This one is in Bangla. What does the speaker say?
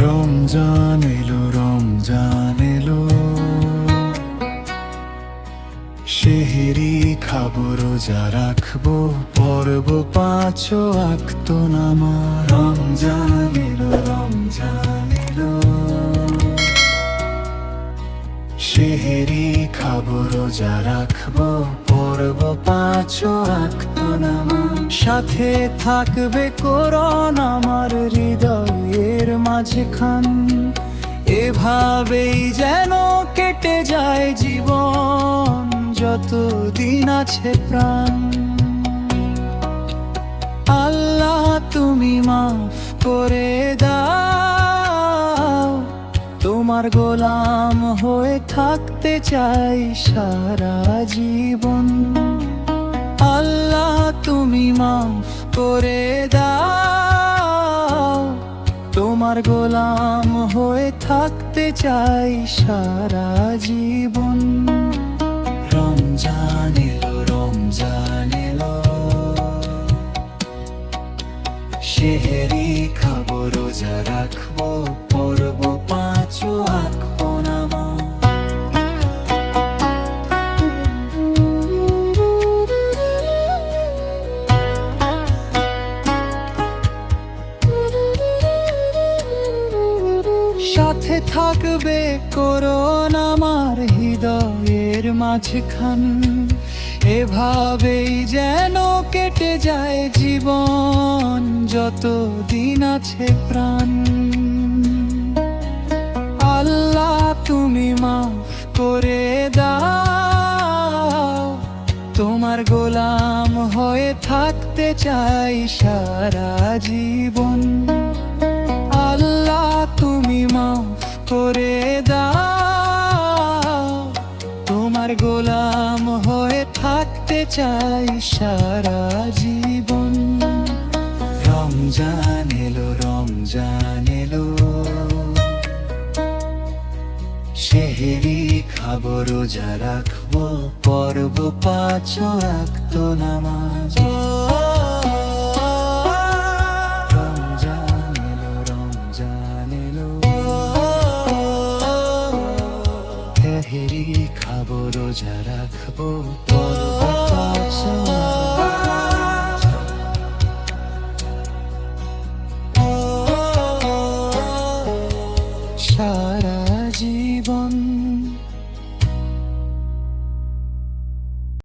রমজান এলো, রমজান এলো, সেহরি খাবো, রোজা রাখবো, পরব পাঁচ ওয়াক্ত নামাজ। রমজান এলো, রমজান এলো, সেহরি খাবো, রোজা রাখবো, পরব পাঁচ ওয়াক্ত নামাজ। সাথে থাকবে কোরআন আমার হৃদয়ের মাঝখান, এভাবেই যেন কেটে যায় জীবন যতদিন আছে প্রাণ। আল্লাহ তুমি মাফ করে দাও, তোমার গোলাম হয়ে থাকতে চাই সারা জীবন। আল্লাহ তুমি মাফ করে দাও, তোমার গোলাম হয়ে থাকতে চাই সারা জীবন। রমজান এলো, রমজান এলো, সেহরি খাবো, রোজা রাখবো, পরব পাঁচ ওয়াক্ত নামাজ। সাথে থাকবে কোরআন আমার হৃদয়ের মাঝখান, এভাবেই যেন কেটে যায় জীবন যতদিন আছে প্রাণ। আল্লাহ তুমি মাফ করে দাও, তোমার গোলাম হয়ে থাকতে চাই সারা জীবন। আল্লাহ তুমি মাফ করে দাও, তোমার গোলাম হয়ে থাকতে চাই সারা জীবন। রমজান এলো, রমজান এলো, সেহরি খাবো, রোজা রাখবো, পরব পাঁচ ওয়াক্ত নামাজ।